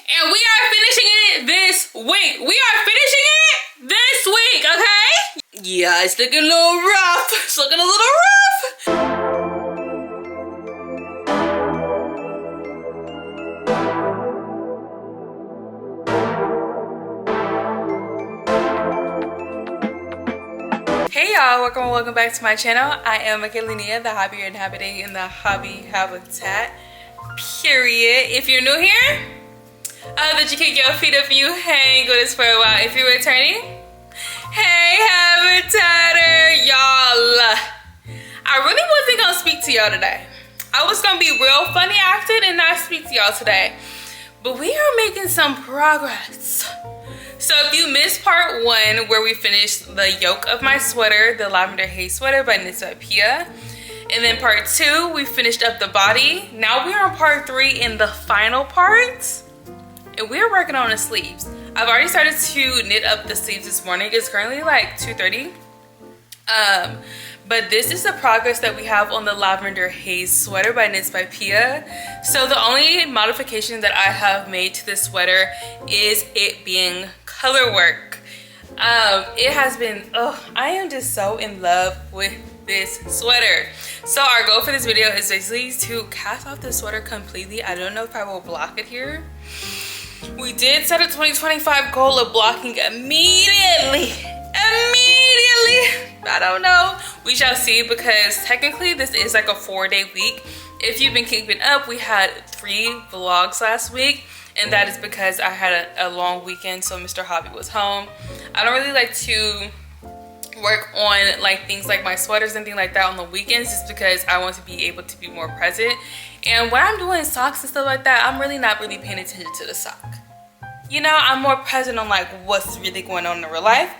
And we are finishing it this week. We are finishing it this week, okay? Yeah, it's looking a little rough. It's looking a little rough. Hey y'all, welcome back to my channel. I am Makelinia, the hobby inhabiting in the hobby habitat, period. If you're new here, that you kick your feet up, you hang with us for a while. If you're returning, hey habitator, y'all. I really wasn't gonna speak to y'all today. I was gonna be real funny acting and not speak to y'all today, but we are making some progress. So if you missed part 1 where we finished the yoke of my sweater, the lavender haze sweater by Pia, and then part 2 we finished up the body. Now we are on part 3 in the final part, and we're working on the sleeves. I've already started to knit up the sleeves this morning. It's currently like 2:30. But this is the progress that we have on the lavender haze sweater by Pia. So the only modification that I have made to this sweater is it being color work. It has been, I am just so in love with this sweater. So our goal for this video is basically to cast off the sweater completely. I don't know if I will block it here. We did set a 2025 goal of blocking immediately. I don't know. We shall see, because technically this is like a 4-day week. If you've been keeping up, we had 3 vlogs last week, and that is because I had a long weekend, so Mr. Hobby was home. I don't really like to work on like things like my sweaters and things like that on the weekends, just because I want to be able to be more present. And when I'm doing socks and stuff like that, I'm really not paying attention to the sock. You know, I'm more present on like what's really going on in real life.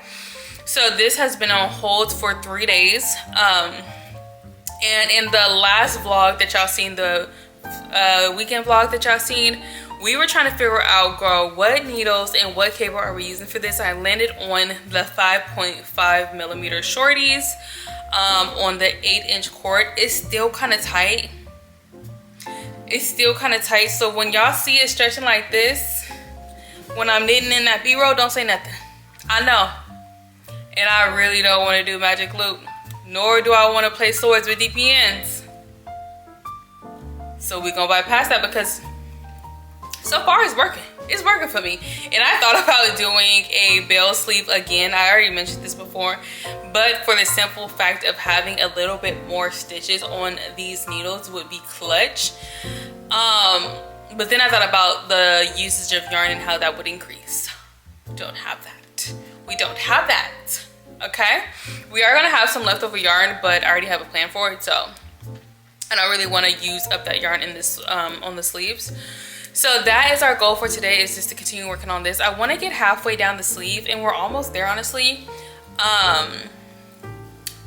So this has been on hold for 3 days. And in the last vlog that y'all seen, the weekend vlog that y'all seen, we were trying to figure out, girl, what needles and what cable are we using for this. I landed on the 5.5 millimeter shorties on the 8-inch cord. It's still kind of tight. It's still kind of tight. So when y'all see it stretching like this, when I'm knitting in that B-roll, don't say nothing. I know. And I really don't want to do magic loop, nor do I want to play swords with DPNs. So we're gonna bypass that, because so far it's working. It's working for me. And I thought about doing a bell sleeve again. I already mentioned this before, but for the simple fact of having a little bit more stitches on these needles would be clutch. But then I thought about the usage of yarn and how that would increase. Don't have that. We don't have that. Okay, we are gonna have some leftover yarn, but I already have a plan for it, so I don't really want to use up that yarn in this on the sleeves. So that is our goal for today, is just to continue working on this. I want to get halfway down the sleeve, and we're almost there, honestly.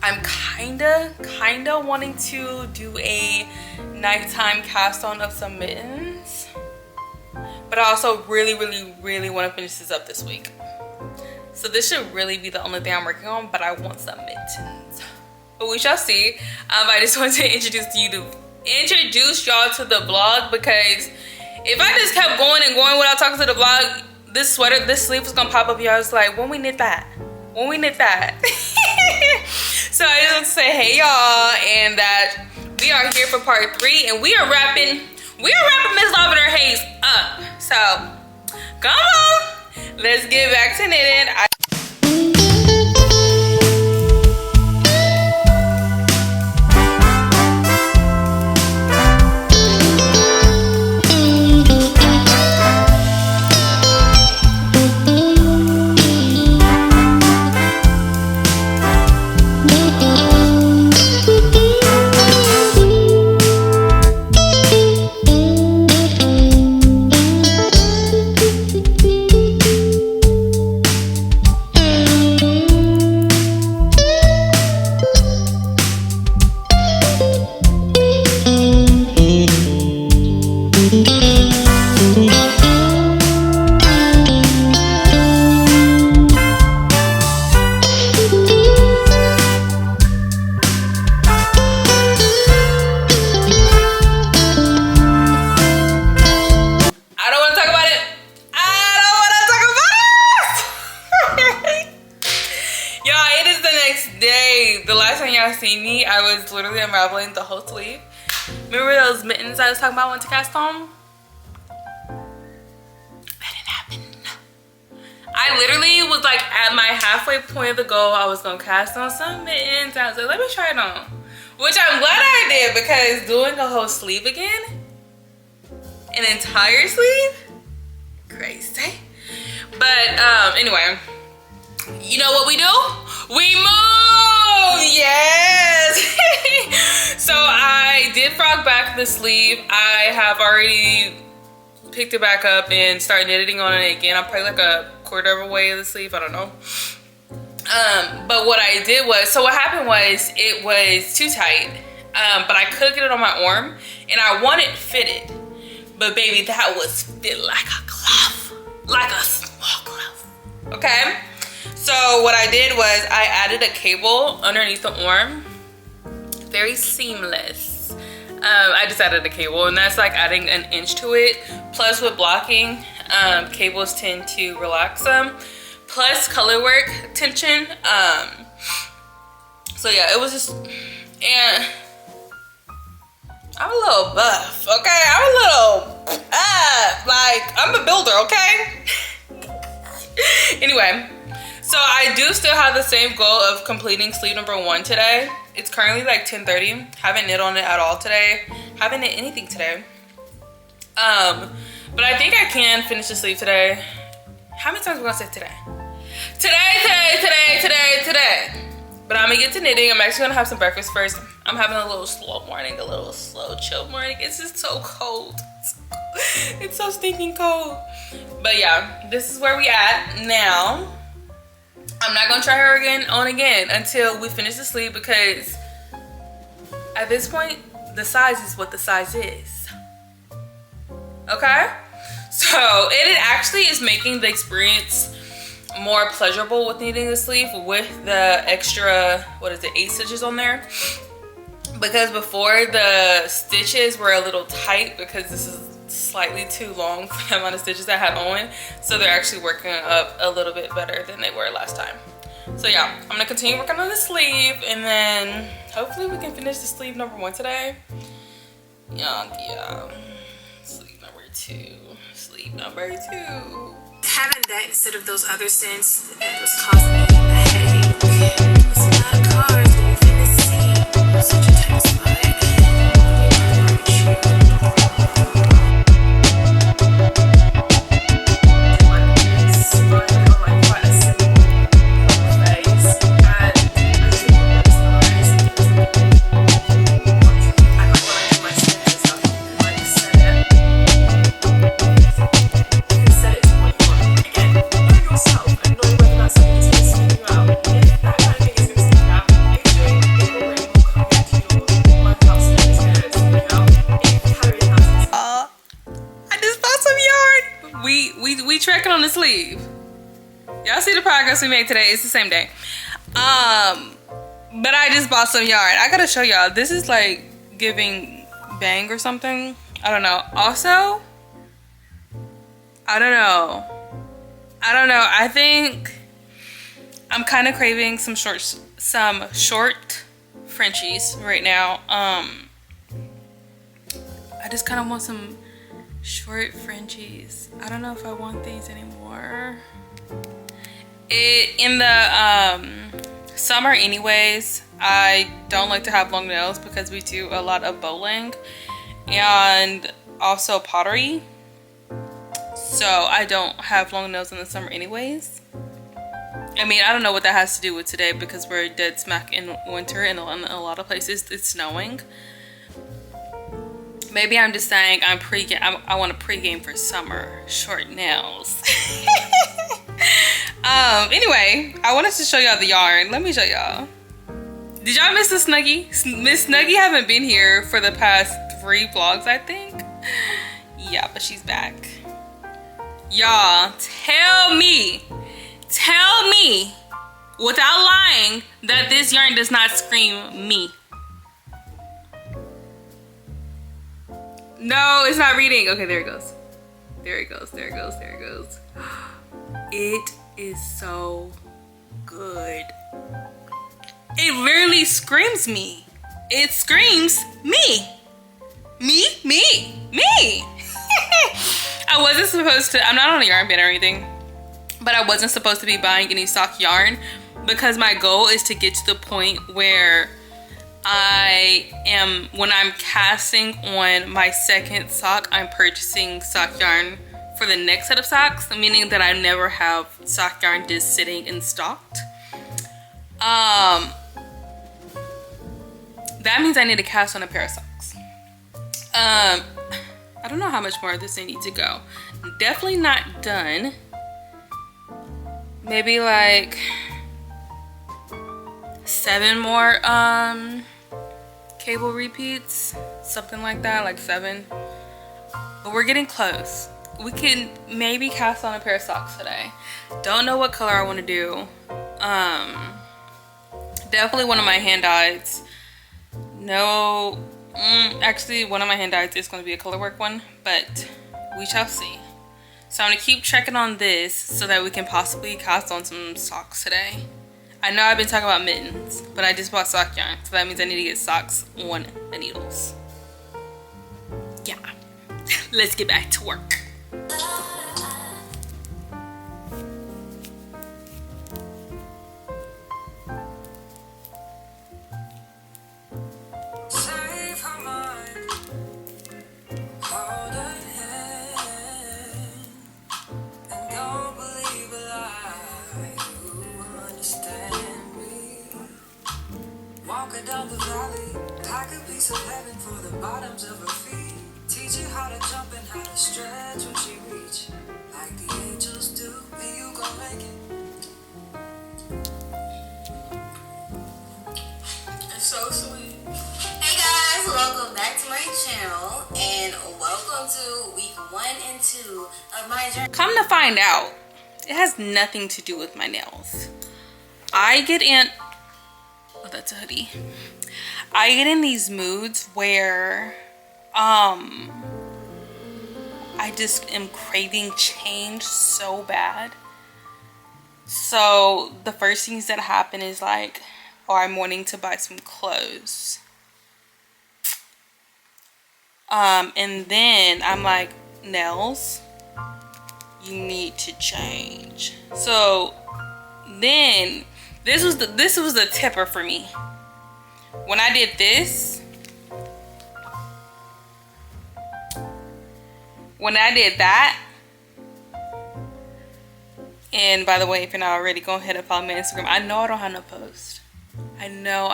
I'm kinda wanting to do a nighttime cast on of some mittens, but I also really want to finish this up this week. So this should really be the only thing I'm working on, but I want some mittens. But we shall see. I just wanted to introduce y'all to the vlog, because if I just kept going and going without talking to the vlog, this sleeve was gonna pop up. Y'all was like, when we knit that? When we knit that? So I just want to say hey y'all, and that we are here for part 3, and we are wrapping Miss Lavender Haze up. So come on. Let's get back to knitting. when y'all see me, I was literally unraveling the whole sleeve. Remember those mittens I was talking about I went to cast on? That didn't happen. I literally was like at my halfway point of the goal. I was gonna cast on some mittens. I was like, let me try it on. Which I'm glad I did, because doing a whole sleeve again, an entire sleeve, crazy. But anyway, you know what we do? We move! Yes! So I did frog back the sleeve. I have already picked it back up and started knitting on it again. I'm probably like a quarter of a way of the sleeve, I don't know. But what I did was, so what happened was it was too tight, but I could get it on my arm and I want it fitted. But baby, that was fit like a glove, like a small glove, okay? So what I did was I added a cable underneath the arm, very seamless. I just added a cable, and that's like adding an inch to it. Plus with blocking, cables tend to relax them. Plus color work tension. So yeah, it was just, and I'm a little buff, okay? I'm a little, like, I'm a builder, okay? Anyway, so I do still have the same goal of completing sleeve number 1 today. It's currently like 10:30. Haven't knit on it at all today. Haven't knit anything today. But I think I can finish the sleeve today. How many times are we gonna say today? Today. But I'm gonna get to knitting. I'm actually gonna have some breakfast first. I'm having a little slow morning, a little slow chill morning. It's just so cold. It's so stinking cold. But yeah, this is where we at now. I'm not gonna try her again until we finish the sleeve, because at this point, the size is what the size is. Okay? So it actually is making the experience more pleasurable with knitting the sleeve with the extra, 8 stitches on there. Because before, the stitches were a little tight because this is slightly too long for the amount of stitches I had on. So they're actually working up a little bit better than they were last time. So yeah, I'm gonna continue working on the sleeve, and then hopefully we can finish the sleeve number 1 today. Yeah, sleeve number 2. Having that instead of those other scents, it was causing me a headache. It's not a card, it's in the sea. Such a tight spot. We trekking on the sleeve. Y'all see the progress we made today. It's the same day. But I just bought some yarn. I gotta show y'all. This is like giving bang or something. I don't know. Also, I don't know. I think I'm kind of craving some short Frenchies right now. I just kind of want some short Frenchies. I don't know if I want these anymore. In the summer anyways, I don't like to have long nails because we do a lot of bowling and also pottery. So I don't have long nails in the summer anyways. I mean, I don't know what that has to do with today because we're dead smack in winter and in a lot of places it's snowing. Maybe I'm just saying I want to pregame for summer. Short nails. Anyway, I wanted to show y'all the yarn. Let me show y'all. Did y'all miss the Snuggie? Miss Snuggie haven't been here for the past 3 vlogs, I think. Yeah, but she's back. Y'all, tell me without lying that this yarn does not scream me. No, it's not reading. Okay, there it goes. There it goes. It is so good. It literally screams me. It screams me. Me. I wasn't supposed to, I'm not on a yarn bin or anything, but I wasn't supposed to be buying any sock yarn because my goal is to get to the point where when I'm casting on my second sock, I'm purchasing sock yarn for the next set of socks, meaning that I never have sock yarn just sitting and stocked. That means I need to cast on a pair of socks. I don't know how much more of this I need to go. Definitely not done. Maybe like 7 more cable repeats, something like that, like 7. But we're getting close. We can maybe cast on a pair of socks today. Don't know what color I want to do. Definitely one of my hand dyes. No, actually one of my hand dyes is going to be a color work one, but we shall see. So I'm going to keep checking on this so that we can possibly cast on some socks today. I know I've been talking about mittens, but I just bought sock yarn, so that means I need to get socks on the needles. Yeah, let's get back to work. Down the valley, pack a piece of heaven for the bottoms of her feet. Teach you how to jump and how to stretch when she reach, like the angels do, and you gon' make it. It's so sweet. Hey guys, welcome back to my channel, and welcome to week 1 and 2 of my journey. Come to find out, it has nothing to do with my nails. I get in, oh, that's a hoodie. I get in these moods where I just am craving change so bad. So the first things that happen is like, oh, I'm wanting to buy some clothes. And then I'm like, nails, you need to change. So then this was the tipper for me. When I did this, when I did that, and by the way, if you're not already, go ahead and follow me on Instagram. I know I don't have no post. I know.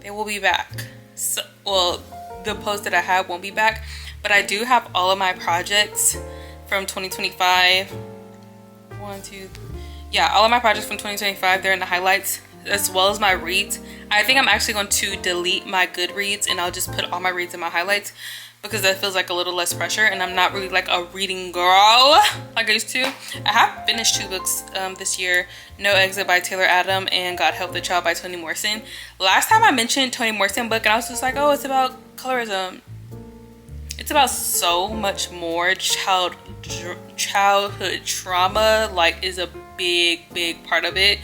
They will be back. So, well, the post that I have won't be back, but I do have all of my projects from 2025. All of my projects from 2025, they're in the highlights, as well as my reads. I think I'm actually going to delete my Goodreads and I'll just put all my reads in my highlights because that feels like a little less pressure, and I'm not really like a reading girl like I used to. I have finished 2 books this year, No Exit by Taylor Adam and God Help the Child by Toni Morrison. Last time I mentioned Toni Morrison book and I was just like, oh, it's about colorism. It's about so much more. Childhood trauma like is a big part of it.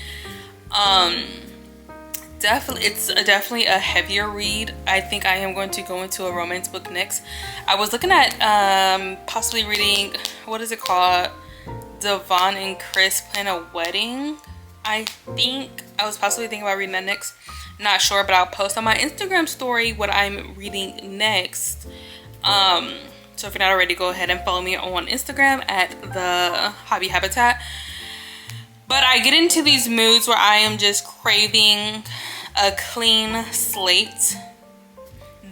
It's definitely a heavier read. I think I am going to go into a romance book next. I was looking at possibly reading, what is it called, Devon and Chris Plan a Wedding. I think I was possibly thinking about reading that next. Not sure, but I'll post on my Instagram story what I'm reading next. So if you're not already, go ahead and follow me on Instagram at the Hobby Habitat. But I get into these moods where I am just craving a clean slate.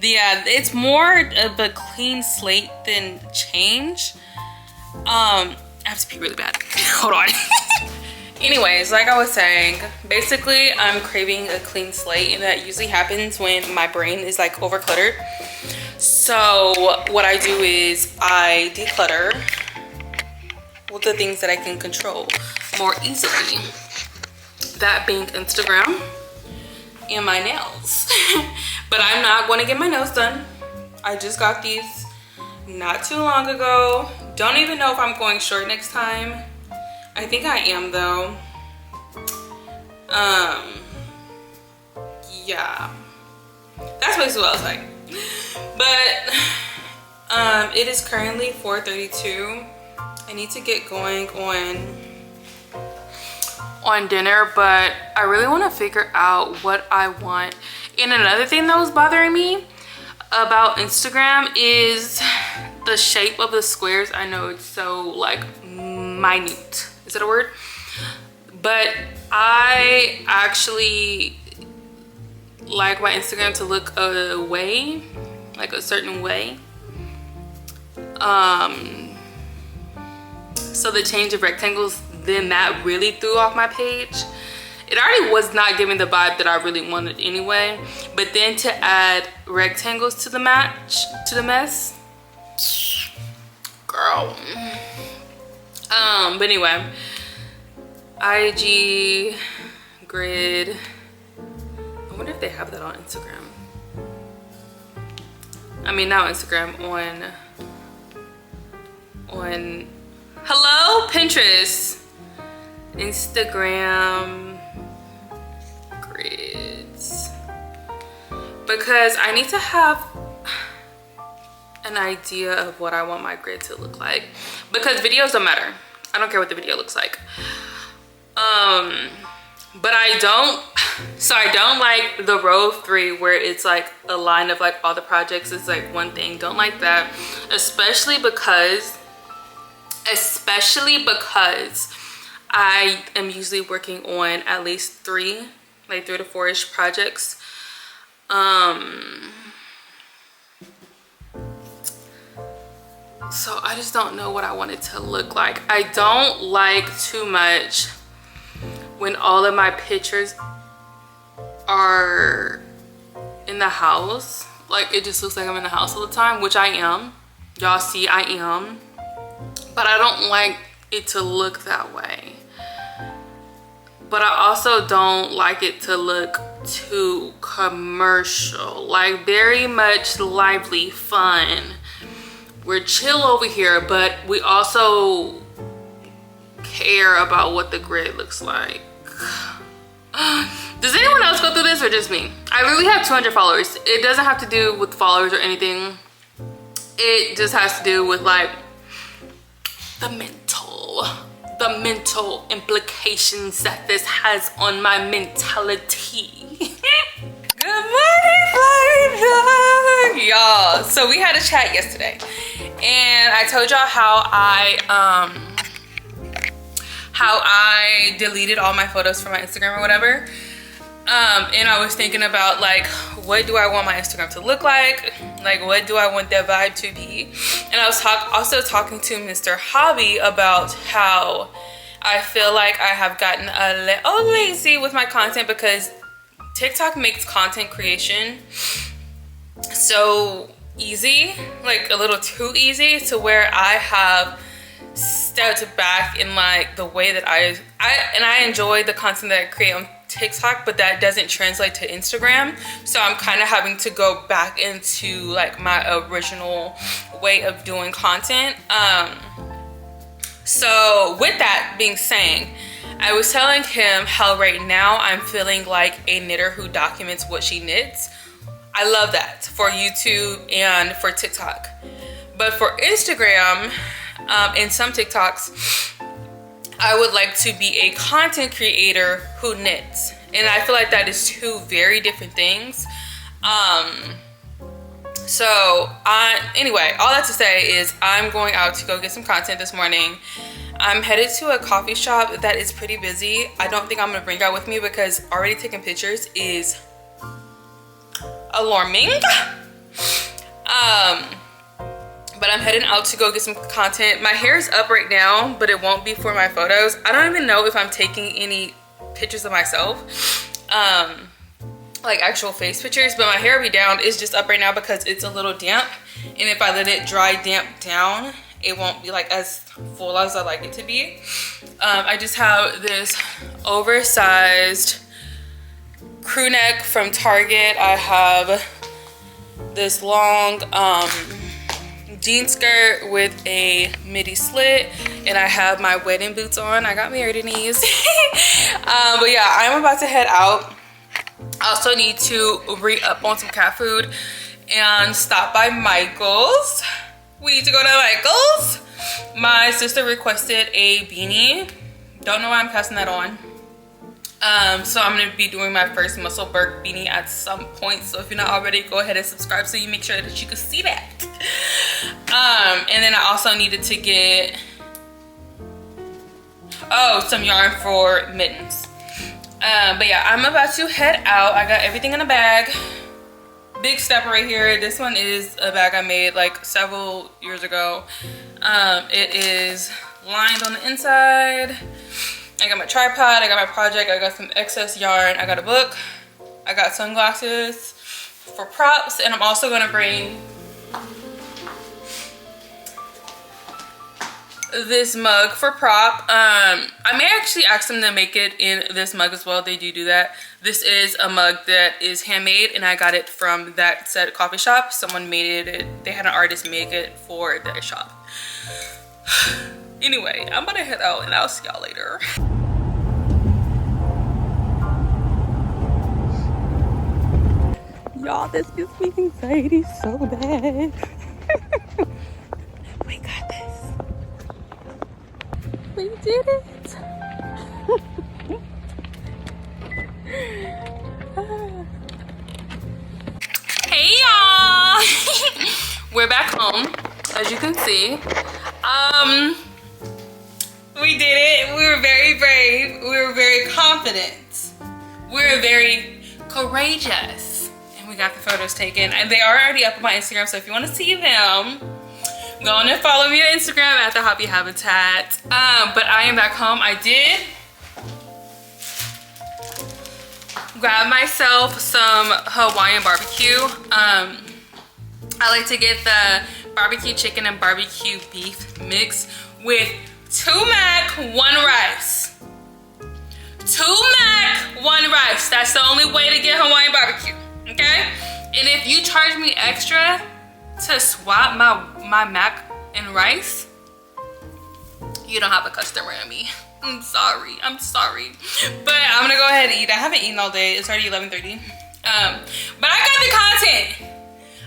Yeah, it's more of a clean slate than change. I have to pee really bad. Hold on. Anyways, like I was saying, basically I'm craving a clean slate, and that usually happens when my brain is like over cluttered. So what I do is I declutter with the things that I can control more easily, that being Instagram and my nails. But I'm not going to get my nails done. I just got these not too long ago. Don't even know if I'm going short next time. I think I am though. Yeah, that's basically what I was like. But it is currently 4:32. I need to get going on dinner, but I really want to figure out what I want. And another thing that was bothering me about Instagram is the shape of the squares. I know it's so like minute, is that a word? But I actually like my Instagram to look a way, like a certain way. So the change of rectangles, then that really threw off my page. It already was not giving the vibe that I really wanted anyway, but then to add rectangles to the mess, girl. But anyway, IG grid. I wonder if they have that on Instagram. I mean, not Instagram, on hello, Pinterest, Instagram grids, because I need to have an idea of what I want my grid to look like, because videos don't matter. I don't care what the video looks like. But I don't like the row of 3 where it's like a line of like all the projects is like one thing. Don't like that, especially because I am usually working on at least 3 to 4-ish projects. So I just don't know what I want it to look like. I don't like too much when all of my pictures are in the house. Like, it just looks like I'm in the house all the time, which I am. Y'all see I am. But I don't like it to look that way. But I also don't like it to look too commercial. Like, very much lively, fun. We're chill over here, but we also care about what the grid looks like. Does anyone else go through this or just me? I literally have 200 followers. It doesn't have to do with followers or anything. It just has to do with like the mental implications that this has on my mentality. Good morning, flying dog, y'all. So we had a chat yesterday, and I told y'all how I deleted all my photos from my Instagram or whatever. And I was thinking about like, what do I want my Instagram to look like? Like, what do I want that vibe to be? And I was also talking to Mr. Hobby about how I feel like I have gotten a little lazy with my content, because TikTok makes content creation so easy, like a little too easy, to where I have stepped back in like the way that I enjoy the content that I create on TikTok, but that doesn't translate to Instagram. So I'm kind of having to go back into like my original way of doing content. So with that being said, I was telling him how right now I'm feeling like a knitter who documents what she knits. I love that for YouTube and for TikTok. But for Instagram and some TikToks, I would like to be a content creator who knits. And I feel like that is 2 very different things. Anyway, all that to say is I'm going out to go get some content this morning. I'm headed to a coffee shop that is pretty busy. I don't think I'm gonna bring y'all with me because already taking pictures is alarming. But I'm heading out to go get some content. My hair is up right now, but it won't be for my photos. I don't even know if I'm taking any pictures of myself, like actual face pictures, but my hair will be down. It's just up right now because it's a little damp, and if I let it dry damp down, it won't be like as full as I like it to be. I just have this oversized crew neck from Target. I have this long jean skirt with a midi slit, and I have my wedding boots on. I got married in these. But yeah, I'm about to head out. I also need to re-up on some cat food and stop by Michael's. We need to go to Michael's. My sister requested a beanie. Don't know why I'm passing that on. So I'm gonna be doing my first Musselburgh beanie at some point. So if you're not already, go ahead and subscribe so you make sure that you can see that. And then I also needed to get some yarn for mittens. But yeah, I'm about to head out. I got everything in a bag. Big step right here. This one is a bag I made like several years ago. It is lined on the inside. I got my tripod, I got my project, I got some excess yarn, I got a book, I got sunglasses for props, and I'm also gonna bring this mug for prop. I may actually ask them to make it in this mug as well. They do that. This is a mug that is handmade, and I got it from that said coffee shop. Someone made it, they had an artist make it for their shop. Anyway, I'm gonna head out and I'll see y'all later. Y'all, this gives me anxiety so bad. We got this. We did it. Hey y'all. We're back home, as you can see. We did it. We were very brave. We were very confident. We were very courageous. And we got the photos taken. And they are already up on my Instagram. So if you want to see them, go on and follow me on Instagram at the Hobby Habitat. But I am back home. I did grab myself some Hawaiian barbecue. I like to get the barbecue chicken and barbecue beef mix with 2 mac, 1 rice. 2 mac, 1 rice. That's the only way to get Hawaiian barbecue, okay? And if you charge me extra to swap my mac and rice, you don't have a customer in me. I'm sorry. But I'm gonna go ahead and eat. I haven't eaten all day. It's already 11:30. But I got the content.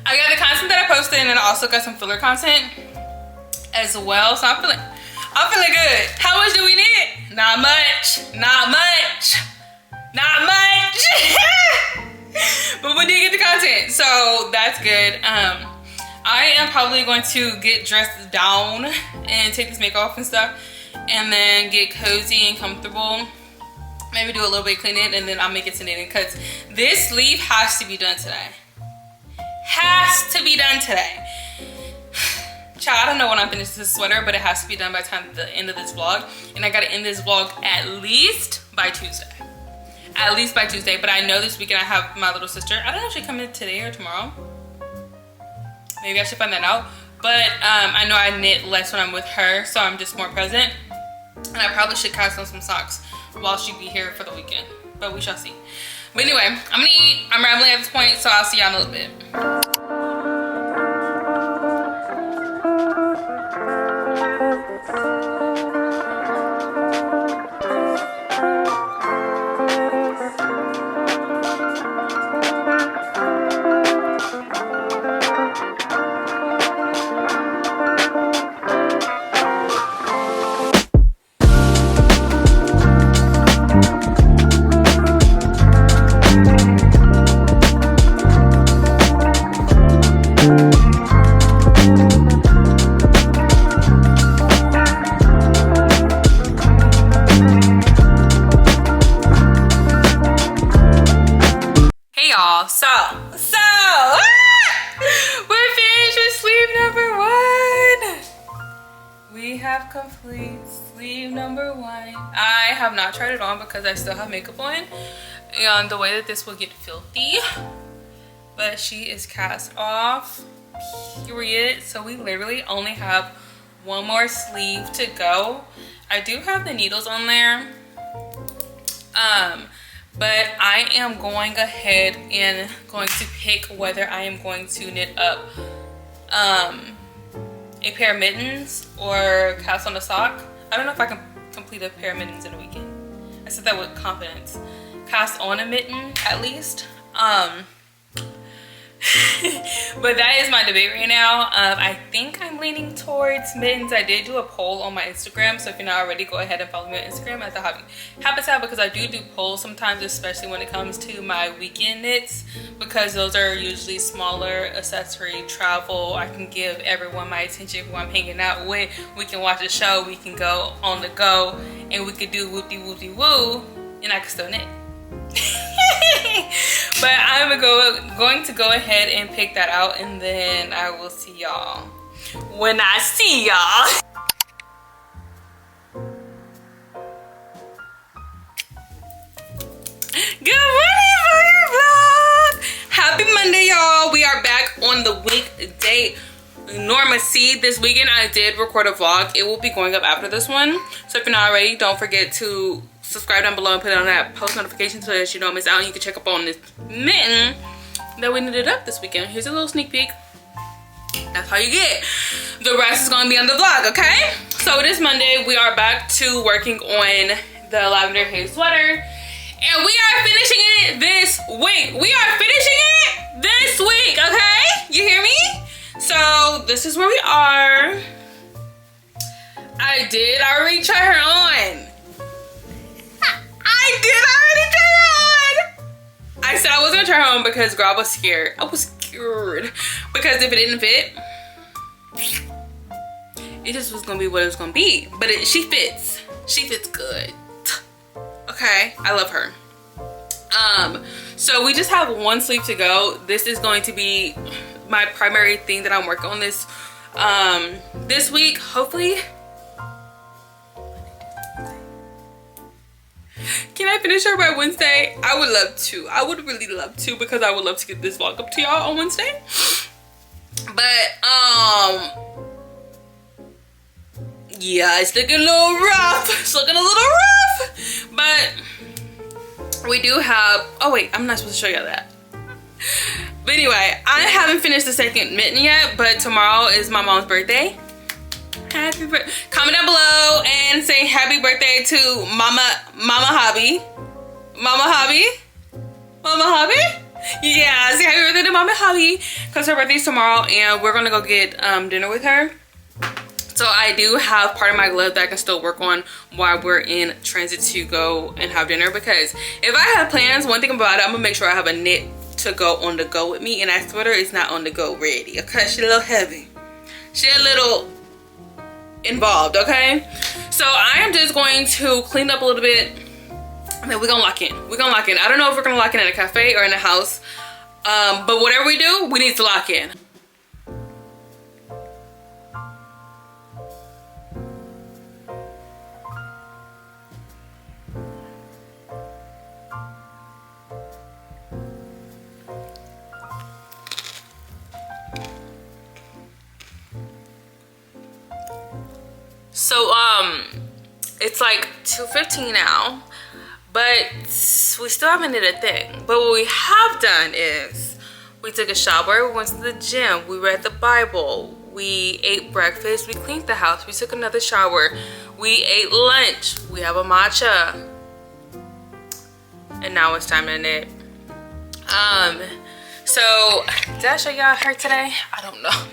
I got the content that I posted, and I also got some filler content as well. So I'm feeling good. How much do we need? Not much. But we did get the content, so that's good. I am probably going to get dressed down and take this makeup off and stuff, and then get cozy and comfortable. Maybe do a little bit of cleaning, and then I'll make it to knitting, because this sleeve has to be done today. Has to be done today. Child, I don't know when I'm finished this sweater, but it has to be done by the end of this vlog. And I gotta end this vlog at least by Tuesday. At least by Tuesday. But I know this weekend I have my little sister. I don't know if she's coming today or tomorrow. Maybe I should find that out. But I know I knit less when I'm with her, so I'm just more present. And I probably should cast on some socks while she be here for the weekend. But we shall see. But anyway, I'm gonna eat. I'm rambling at this point, so I'll see y'all in a little bit. We're finished with sleeve number 1. We have complete sleeve number 1. I have not tried it on because I still have makeup on, and the way that this will get filthy, but she is cast off, period. So we literally only have 1 more sleeve to go. I do have the needles on there, but I am going ahead and going to pick whether I am going to knit up a pair of mittens or cast on a sock. I don't know if I can complete a pair of mittens in a weekend. I said that with confidence. Cast on a mitten at least. But that is my debate right now. I think I'm leaning towards mittens. I did do a poll on my Instagram, so if you're not already, go ahead and follow me on Instagram at the habitat, because I do polls sometimes, especially when it comes to my weekend knits, because those are usually smaller accessory travel. I can give everyone my attention who I'm hanging out with. We can watch a show, we can go on the go, and we could do whoopty-whoopty-woo, and I can still knit. But I'm going to go ahead and pick that out, and then I will see y'all when I see y'all. Good morning, vlog. Happy Monday, y'all. We are back on the weekday normalcy. This weekend I did record a vlog. It will be going up after this one, so if you're not already, don't forget to subscribe down below and put on that post notification so that you don't miss out, and you can check up on this mitten that we knitted up this weekend. Here's a little sneak peek. That's how you get. The rest is going to be on the vlog, okay? So it is Monday. We are back to working on the lavender haze sweater, and we are finishing it this week. We are finishing it this week, okay? You hear me? So this is where we are. I did already try her on. I did already try her on. I said I wasn't gonna try her on because girl, I was scared. I was scared because if it didn't fit, it just was gonna be what it was gonna be. But she fits. She fits good. Okay, I love her. So we just have one sleeve to go. This is going to be my primary thing that I'm working on this week. Hopefully. Can I finish her by Wednesday? I would love to. I would really love to, because I would love to get this vlog up to y'all on Wednesday. But yeah, it's looking a little rough. It's looking a little rough. But we do have, oh wait, I'm not supposed to show y'all that. But anyway, I haven't finished the second mitten yet, but tomorrow is my mom's birthday. Happy birthday. Comment down below and say happy birthday to Mama Hobby. Mama Hobby? Mama Hobby? Yeah, say happy birthday to Mama Hobby, because her birthday's tomorrow and we're gonna go get dinner with her. So I do have part of my glove that I can still work on while we're in transit to go and have dinner, because if I have plans, one thing about it, I'm gonna make sure I have a knit to go on the go with me, and that sweater is not on the go ready, okay? She's a little heavy. She's a little involved, okay? So I am just going to clean up a little bit, and then we're gonna lock in. We're gonna lock in. I don't know if we're gonna lock in at a cafe or in a house, but whatever we do, we need to lock in. So it's like 2:15 now, but we still haven't did a thing. But what we have done is we took a shower, we went to the gym, we read the Bible, we ate breakfast, we cleaned the house, we took another shower, we ate lunch, we have a matcha, and now it's time to knit. So did I show y'all her today? I don't know.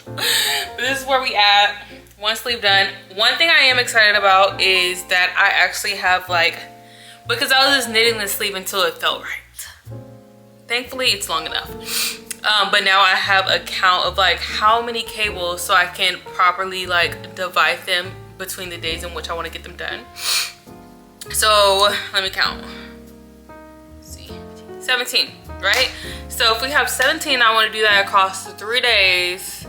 But this is where we at. One sleeve done. One thing I am excited about is that I actually have, like, because I was just knitting the sleeve until it felt right. Thankfully it's long enough. But now I have a count of like how many cables, so I can properly like divide them between the days in which I want to get them done. So let me count. Let's see, 17, right? So if we have 17, I want to do that across 3 days.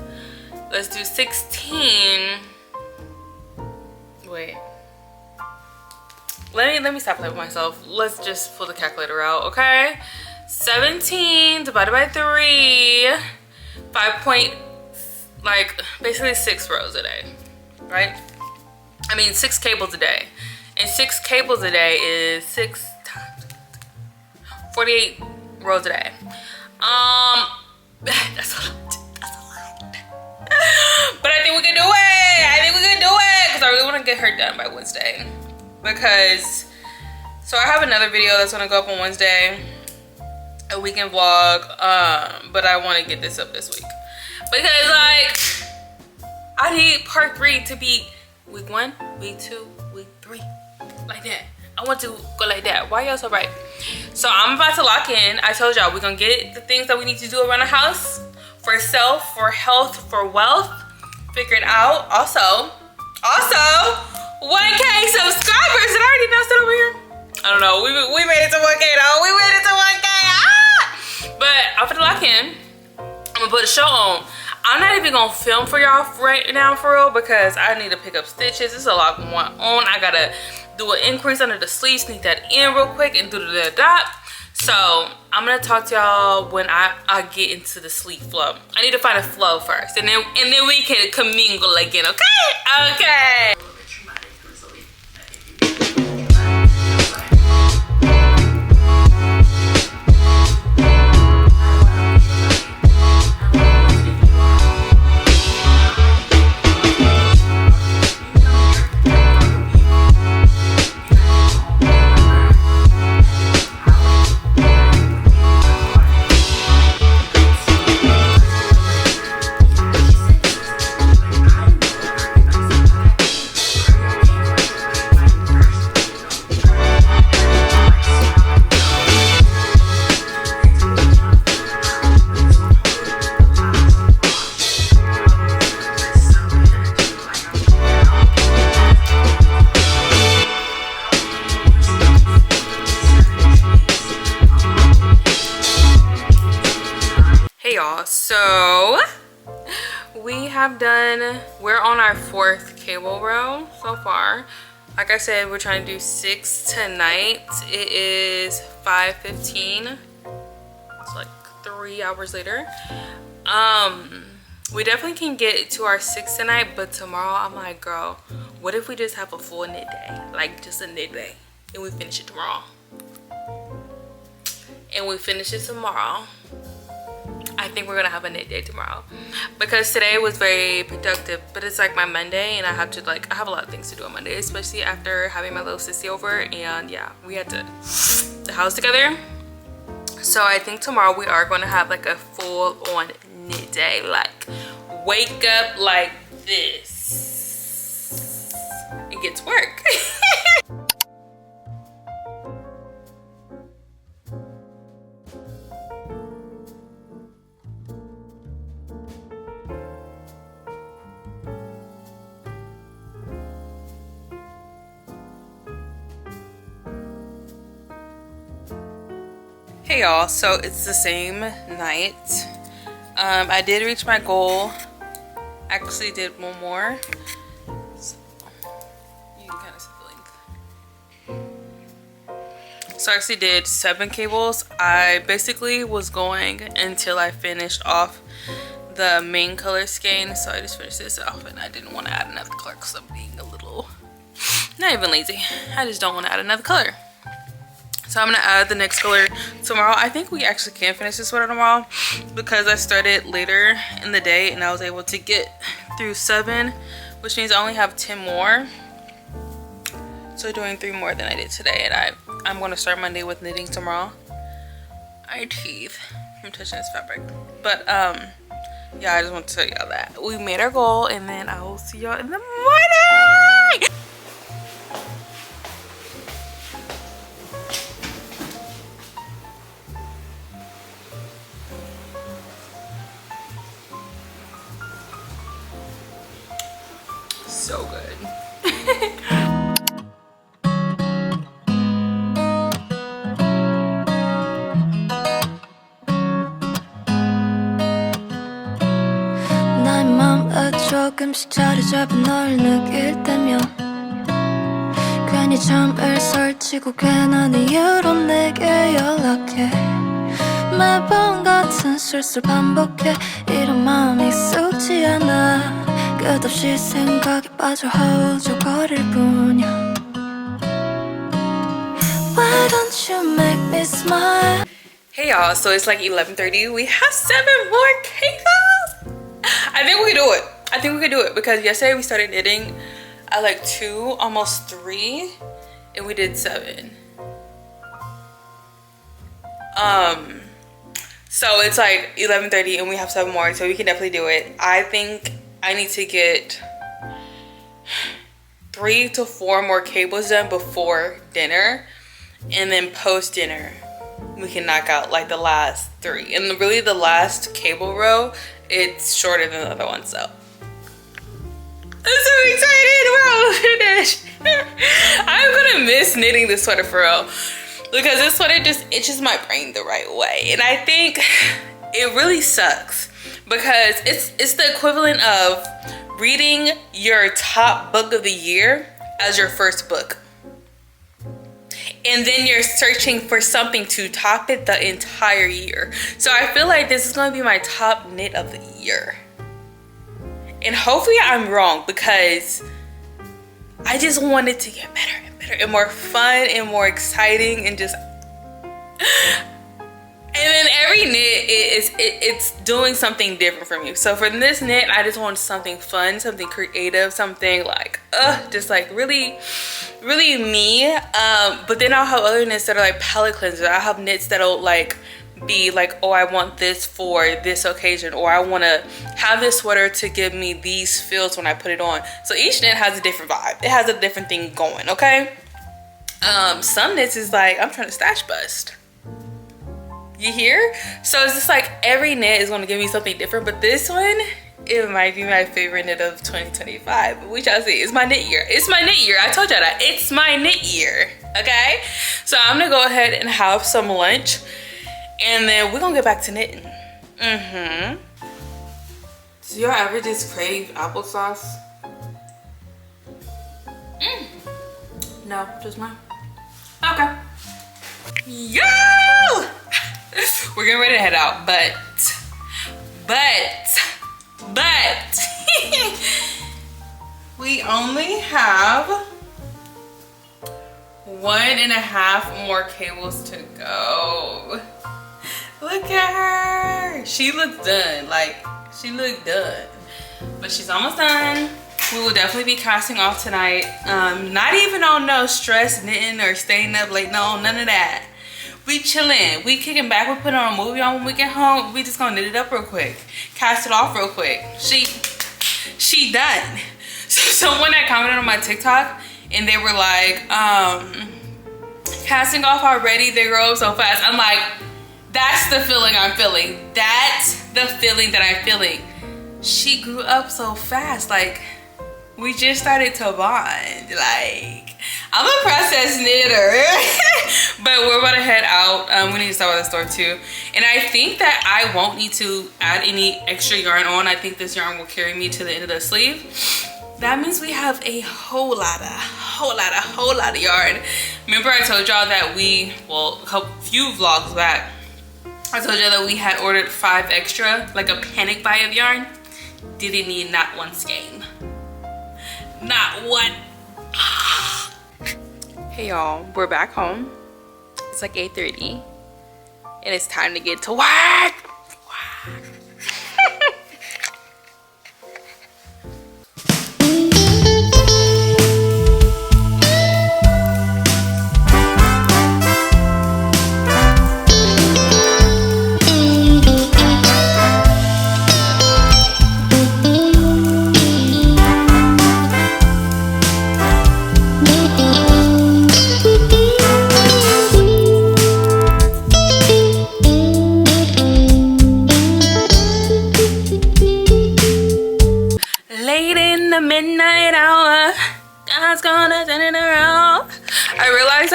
Let's do 16. Wait. Let me stop playing with myself. Let's just pull the calculator out, okay? 17 divided by 3, basically 6 rows a day, right? I mean 6 cables a day. And 6 cables a day is 6 times 48 rows a day. That's a lot. But I think we can do it. I think we can do it. Because I really want to get her done by Wednesday. Because, so I have another video that's going to go up on Wednesday. A weekend vlog. But I want to get this up this week. Because, like, I need part 3 to be week 1, week 2, week 3. Like that. I want to go like that. Why y'all so bright? So I'm about to lock in. I told y'all we're gonna get the things that we need to do around the house for self, for health, for wealth. Figure it out. Also 1K subscribers. Did I already announce it over here? I don't know. We made it to 1K though. We made it to 1K. But I'm gonna lock in. I'm gonna put a show on. I'm not even gonna film for y'all right now for real because I need to pick up stitches. There's a lot going on. I gotta do an increase under the sleeve, sneak that in real quick and do the dot. So I'm gonna talk to y'all when I get into the sleep flow. I need to find a flow first and then we can commingle again, okay? Okay. So we're on our 4th cable row so far. Like I said, we're trying to do 6 tonight. It is 5:15. It's like 3 hours later. We definitely can get to our 6 tonight, but tomorrow I'm like, girl, what if we just have a full knit day? Like just a knit day and we finish it tomorrow. I think we're gonna have a knit day tomorrow because today was very productive, but it's like my Monday and I have a lot of things to do on Monday, especially after having my little sissy over, and yeah, we had to the house together. So I think tomorrow we are going to have like a full on knit day, like wake up like this and get to work. Hey y'all, so it's the same night. I did reach my goal. Actually did one more. So you can kind of see the length. So I actually did 7 cables. I basically was going until I finished off the main color skein. So I just finished this off and I didn't want to add another color because I'm being a little, not even lazy. I just don't want to add another color. So I'm gonna add the next color tomorrow. I think we actually can finish this sweater tomorrow because I started later in the day and I was able to get through 7, which means I only have 10 more. So doing 3 more than I did today, and I'm gonna start Monday with knitting tomorrow. I teeth from touching this fabric. But yeah, I just want to tell y'all that we made our goal, and then I will see y'all in the morning. So good. 나의 맘에 조금씩 자리 잡은 널 느낄 때면 괜히 잠을 설치고 괜한 이유로 내게 연락해 매번 같은 실수를 반복해 이런 마음이 익숙지 않아 끝없이 생각에 빠져 허우적거릴 뿐이야 Why don't you make me smile? Hey y'all, so it's like 11:30. We have 7 more cables. I think we can do it. I think we could do it because yesterday we started knitting at like 2, almost 3, and we did 7. So it's like 11:30 and we have 7 more, so we can definitely do it. I think I need to get 3 to 4 more cables done before dinner, and then post dinner we can knock out like the last 3. And really the last cable row, it's shorter than the other one, so I'm so excited. We're almost finished. I'm gonna miss knitting this sweater for real, because this sweater just itches my brain the right way. And I think it really sucks because it's the equivalent of reading your top book of the year as your first book. And then you're searching for something to top it the entire year. So I feel like this is gonna be my top knit of the year. And hopefully I'm wrong, because I just want it to get better and better and more fun and more exciting and just... And then every knit it's doing something different for me. So for this knit, I just want something fun, something creative, something like just like really me. But then I'll have other knits that are like palette cleansers. I have knits that'll like be like, oh, I want this for this occasion, or I want to have this sweater to give me these feels when I put it on. So each knit has a different vibe. It has a different thing going, okay? Some knits is like, I'm trying to stash bust. You hear? So it's just like every knit is going to give me something different, but this one, it might be my favorite knit of 2025. But we shall see. It's my knit year. It's my knit year. I told y'all that. It's my knit year, okay? So I'm going to go ahead and have some lunch, and then we're going to get back to knitting. Do y'all ever just crave applesauce? No, just mine. Okay. Yo! We're getting ready to head out, but we only have 1.5 more cables to go. Look at her. She looks done. Like, she looked done. But she's almost done. We will definitely be casting off tonight. Not even on no stress knitting or staying up late. No, none of that. We chilling. We kicking back. We putting on a movie on when we get home. We just gonna knit it up real quick. Cast it off real quick. She done. So someone that commented on my TikTok and they were like, casting off already. They grow up so fast. I'm like, that's the feeling I'm feeling. That's the feeling that I'm feeling. She grew up so fast. Like, we just started to bond. Like, I'm a process knitter. But we're about to head out. We need to stop at the store too. And I think that I won't need to add any extra yarn on. I think this yarn will carry me to the end of the sleeve. That means we have a whole lot of yarn. Remember I told y'all that a few vlogs back, I told y'all that we had ordered 5 extra, like a panic buy of yarn. Didn't need not one skein. Not one. Hey y'all, we're back home. It's like 8:30 and it's time to get to work.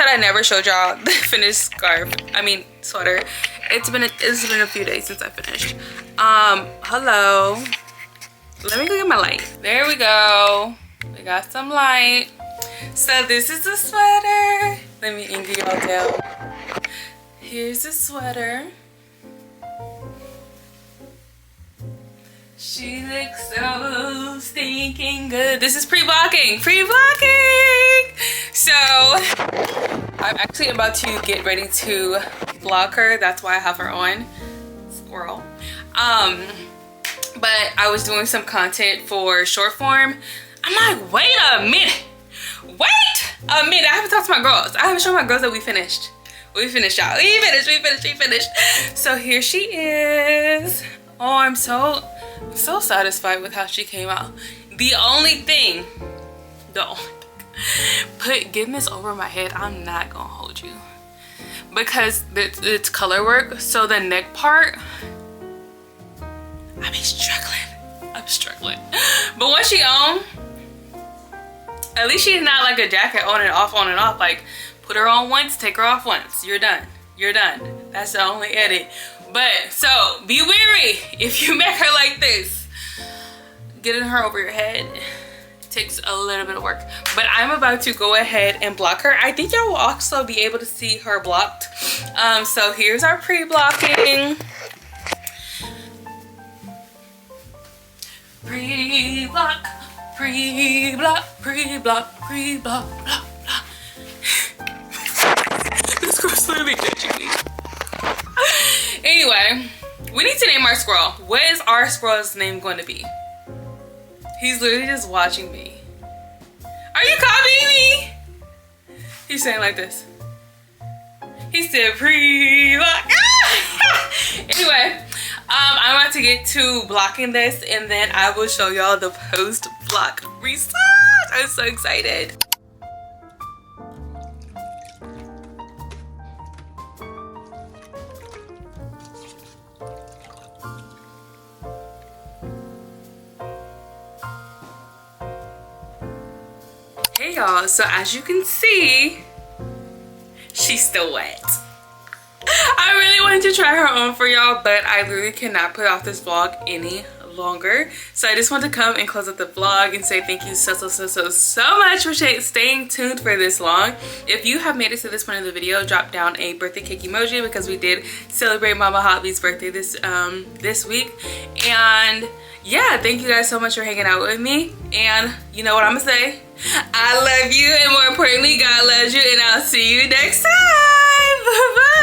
I never showed y'all the finished sweater. It's been a few days since I finished. Hello. Let me go get my light. There we go. We got some light. So this is the sweater. Let me give y'all down. Here's the sweater. She looks so stinking good. This is pre-blocking. So I'm actually about to get ready to block her. That's why I have her on. Squirrel. but I was doing some content for short form. I'm like, wait a minute. I haven't talked to my girls. I haven't shown my girls that we finished. We finished, y'all. We finished. So here she is. Oh, I'm so satisfied with how she came out. The only thing, getting this over my head, I'm not gonna hold you. Because it's color work, so the neck part, I'm struggling. But once she on, at least she's not like a jacket on and off. Like, put her on once, take her off once. You're done. That's the only edit. But, so, be wary if you make her like this. Getting her over your head takes a little bit of work. But I'm about to go ahead and block her. I think y'all will also be able to see her blocked. So here's our pre-blocking. Pre-block. This girl's literally judging me. Anyway, we need to name our squirrel. What is our squirrel's name going to be? He's literally just watching me. Are you copying me? He's saying like this. He said pre-block. Anyway, I'm about to get to blocking this, and then I will show y'all the post-block result. I'm so excited. Hey y'all, so as you can see, she's still wet. I really wanted to try her on for y'all, but I literally cannot put off this vlog any longer. So I just want to come and close up the vlog and say thank you so much for staying tuned for this long. If you have made it to this point of the video, drop down a birthday cake emoji because we did celebrate Mama Hobby's birthday this week. And yeah, thank you guys so much for hanging out with me. And you know what I'm gonna say? I love you, and more importantly, God loves you, and I'll see you next time. Bye-bye.